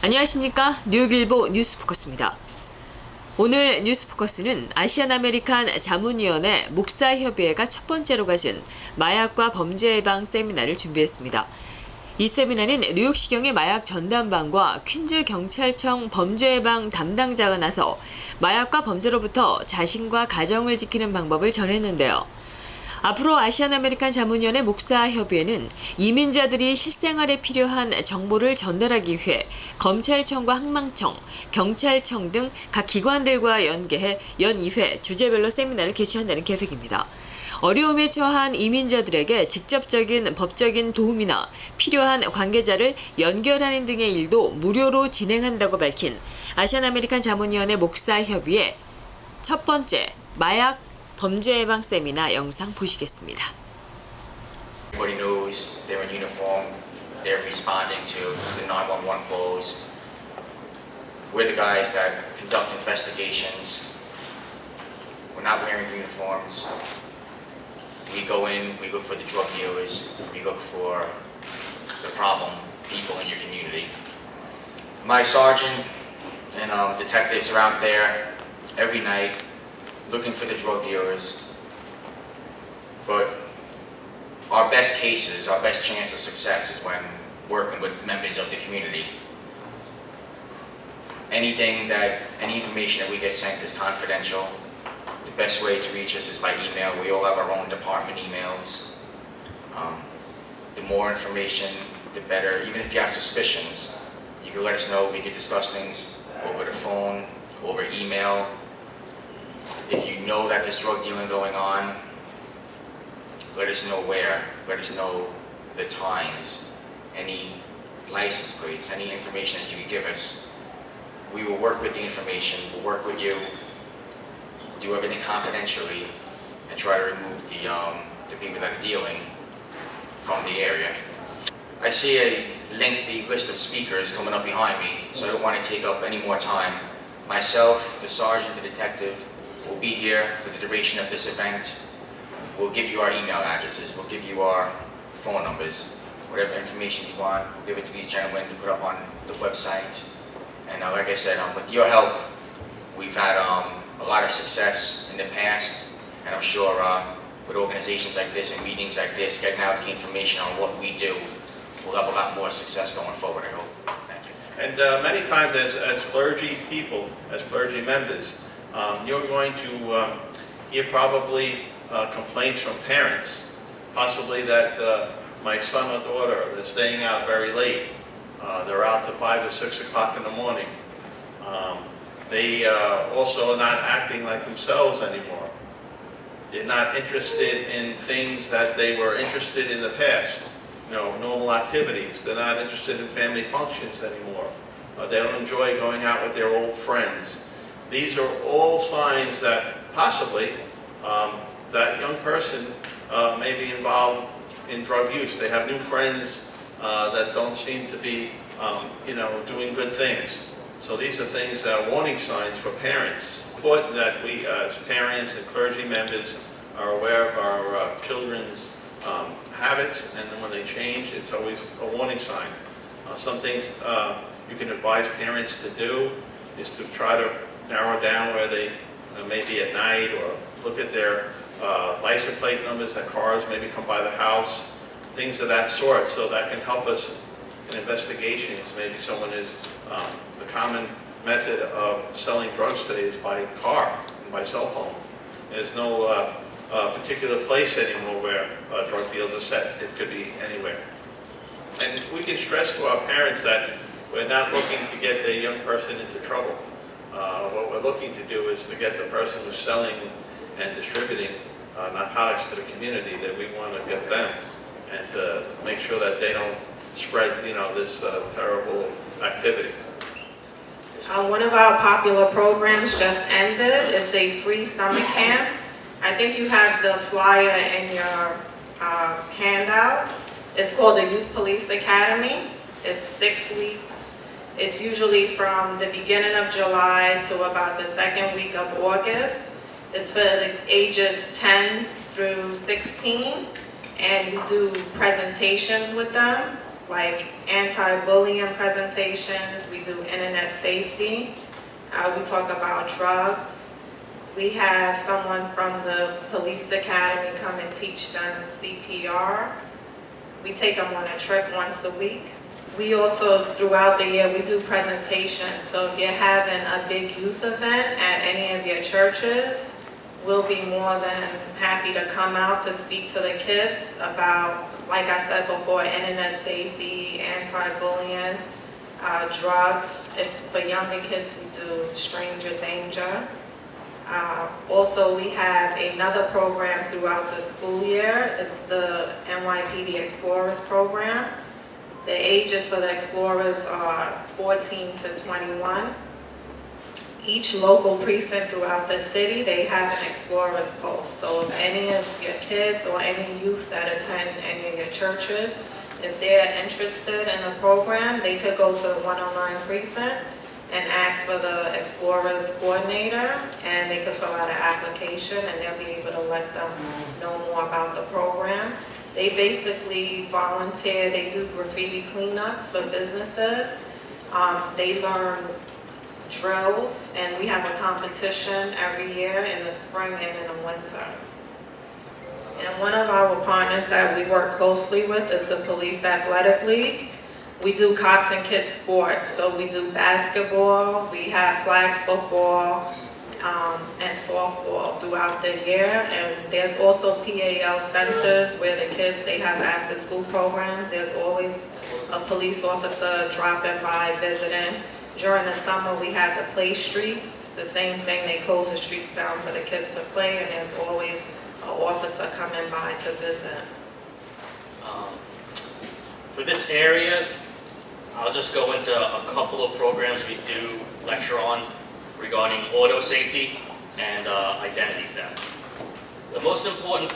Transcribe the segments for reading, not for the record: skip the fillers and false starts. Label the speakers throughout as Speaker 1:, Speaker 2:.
Speaker 1: 안녕하십니까. 뉴욕일보 뉴스포커스입니다. 오늘 뉴스포커스는 아시안 아메리칸 자문위원회 목사협의회가 첫 번째로 가진 마약과 범죄 예방 세미나를 준비했습니다. 이 세미나는 뉴욕시경의 마약 전담반과 퀸즈 경찰청 범죄 예방 담당자가 나서 마약과 범죄로부터 자신과 가정을 지키는 방법을 전했는데요. 앞으로 아시안 아메리칸 자문위원회 목사협의회는 이민자들이 실생활에 필요한 정보를 전달하기 위해 검찰청과 항만청, 경찰청 등 각 기관들과 연계해 연 2회 주제별로 세미나를 개최한다는 계획입니다. 어려움에 처한 이민자들에게 직접적인 법적인 도움이나 필요한 관계자를 연결하는 등의 일도 무료로 진행한다고 밝힌 아시안 아메리칸 자문위원회 목사협의회 첫 번째 마약 범죄 예방 세미나 영상 보시겠습니다.
Speaker 2: Everybody knows they're in uniform. They're responding to the 911 calls. We're the guys that conduct investigations. We're not wearing uniforms. We go in, we look for the drug dealers, we look for the problem people in your community. My sergeant and detectives are out there every night looking for the drug dealers, but our best cases, our best chance of success is when working with members of the community. Any information that we get sent is confidential. The best way to reach us is by email. We all have our own department emails. The more information, the better. Even if you have suspicions, you can let us know. We can discuss things over the phone, over email. If you know that there's drug dealing going on, let us know where, let us know the times, any license plates, any information that you can give us. We will work with the information, we'll work with you, do everything confidentially, and try to remove the people that are dealing from the area. I see a lengthy list of speakers coming up behind me, so I don't want to take up any more time. Myself, the sergeant, the detective, will be here for the duration of this event. We'll give you our email addresses, we'll give you our phone numbers, whatever information you want, we'll give it to these gentlemen to put up on the website. And like I said, with your help, we've had a lot of success in the past, and I'm sure with organizations like this and meetings like this, getting out the information on what we do, we'll have a lot more success going forward, I hope. Thank you.
Speaker 3: And many times as clergy people, as clergy members, you're going to hear probably complaints from parents, possibly that my son or daughter is staying out very late. They're out to 5 or 6 o'clock in the morning. They also are not acting like themselves anymore. They're not interested in things that they were interested in the past, normal activities. They're not interested in family functions anymore. They don't enjoy going out with their old friends. These are all signs that possibly that young person may be involved in drug use. They have new friends that don't seem to be, doing good things. So these are things that are warning signs for parents. It's important that we, as parents and clergy members, are aware of our children's habits, and when they change, it's always a warning sign. Some things you can advise parents to do is to try to narrow down where they may be at night, or look at their license plate numbers that cars maybe come by the house, things of that sort, so that can help us in investigations. Maybe someone is, the common method of selling drugs today is by car, by cell phone. There's no particular place anymore where drug deals are set. It could be anywhere. And we can stress to our parents that we're not looking to get the young person into trouble. What we're looking to do is to get the person who's selling and distributing narcotics to the community, that we want to get them, and to make sure that they don't spread, this terrible activity.
Speaker 4: One of our popular programs just ended. It's a free summer camp. I think you have the flyer in your handout. It's called the Youth Police Academy. It's 6 weeks. It's usually from the beginning of July to about the second week of August. It's for the ages 10 through 16, and we do presentations with them. like anti-bullying presentations. We do internet safety. We talk about drugs. We have someone from the police academy come and teach them CPR. We take them on a trip once a week. We also, throughout the year, we do presentations. So if you're having a big youth event at any of your churches, we'll be more than happy to come out to speak to the kids about, like I said before, internet safety, anti-bullying, drugs. For younger kids, we do stranger danger. Also, we have another program throughout the school year. It's the NYPD Explorers program. The ages for the Explorers are 14 to 21. Each local precinct throughout the city, they have an Explorers post. So if any of your kids or any youth that attend any of your churches, if they're interested in the program, they could go to the 109 precinct and ask for the Explorers coordinator, and they could fill out an application, and they'll be able to let them know more about the program. They basically volunteer. They do graffiti cleanups for businesses. They learn drills, and we have a competition every year in the spring and in the winter. And one of our partners that we work closely with is the Police Athletic League. We do Cops and Kids sports, so we do basketball, we have flag football, and softball throughout the year. And there's also PAL centers where the kids, they have after school programs. There's always a police officer dropping by, visiting. During the summer, we have the play streets. The same thing, they close the streets down for the kids to play, and there's always an officer coming by to visit.
Speaker 5: For this area, I'll just go into a couple of programs we do lecture on regarding auto safety and identity theft. The most important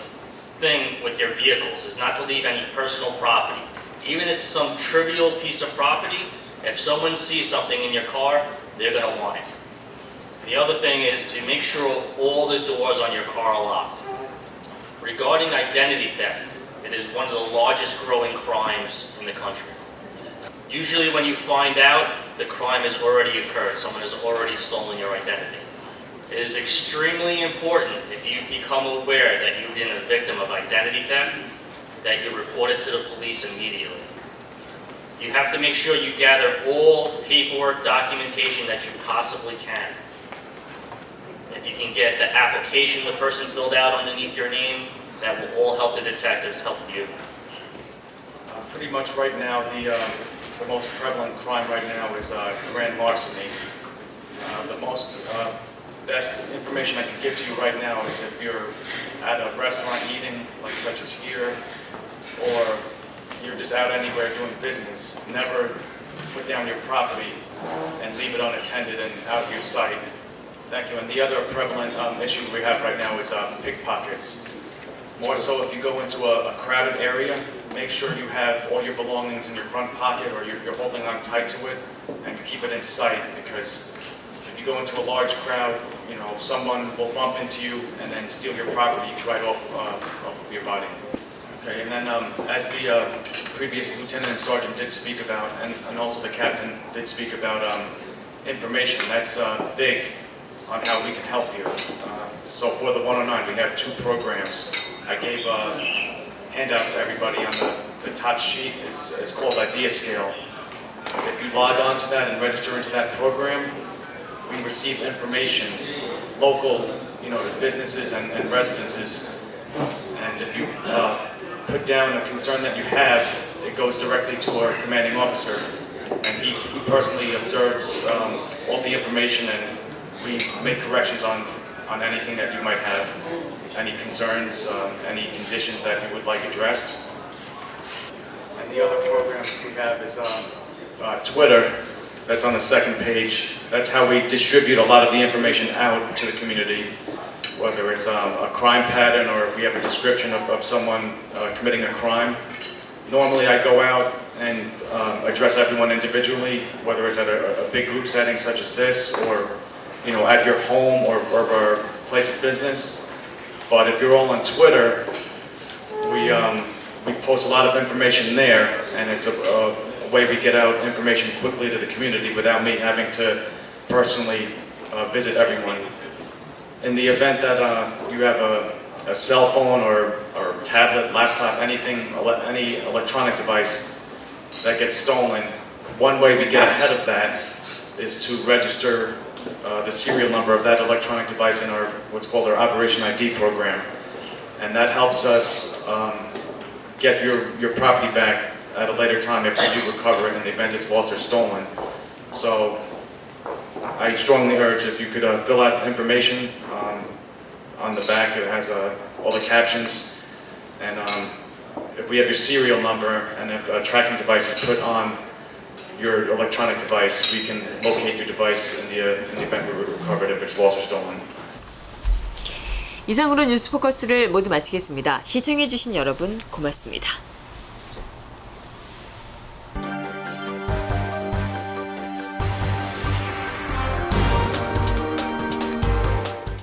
Speaker 5: thing with your vehicles is not to leave any personal property. Even if it's some trivial piece of property, if someone sees something in your car, they're going to want it. The other thing is to make sure all the doors on your car are locked. Regarding identity theft, it is one of the largest growing crimes in the country. Usually when you find out, the crime has already occurred. Someone has already stolen your identity. It is extremely important, if you become aware that you've been a victim of identity theft, that you report it to the police immediately. You have to make sure you gather all paperwork documentation that you possibly can. If you can get the application the person filled out underneath your name, that will all help the detectives help you.
Speaker 6: Pretty much right now, the most prevalent crime right now is grand larceny. The most best information I can give to you right now is if you're at a restaurant eating, like such as here, or you're just out anywhere doing business, never put down your property and leave it unattended and out of your sight. Thank you. And the other prevalent issue we have right now is pickpockets. More so if you go into a crowded area, make sure you have all your belongings in your front pocket or you're holding on tight to it and you keep it in sight, because if you go into a large crowd, you know, someone will bump into you and then steal your property right off of your body. Okay, and then as the previous lieutenant and sergeant did speak about, and also the captain did speak about information, that's big on how we can help here. So for the 109, we have 2 programs. I gave handouts to everybody on the top sheet. It's called Idea Scale. If you log on to that and register into that program, we receive information, local, you know, to businesses and residences. And if you put down a concern that you have, it goes directly to our commanding officer. And he personally observes all the information, and we make corrections on anything that you might have, any concerns, any conditions that you would like addressed. And the other program we have is Twitter. That's on the second page. That's how we distribute a lot of the information out to the community, whether it's a crime pattern or we have a description of someone committing a crime. Normally I go out and address everyone individually, whether it's at a big group setting such as this, or you know, at your home or place of business. But if you're all on Twitter, we post a lot of information there, and it's a way we get out information quickly to the community without me having to personally visit everyone. In the event that you have a cell phone or tablet, laptop, anything, any electronic device that gets stolen, one way we get ahead of that is to register the serial number of that electronic device in our what's called our Operation ID program, and that helps us get your property back at a later time if we do recover it in the event it's lost or stolen. So I strongly urge if you could fill out the information on the back. It has all the captions, and if we have your serial number and if a tracking device is put on your electronic device, we can locate your device in the event we recover it if it's lost or stolen.
Speaker 1: 이상으로 뉴스포커스를 모두 마치겠습니다. 시청해주신 여러분 고맙습니다.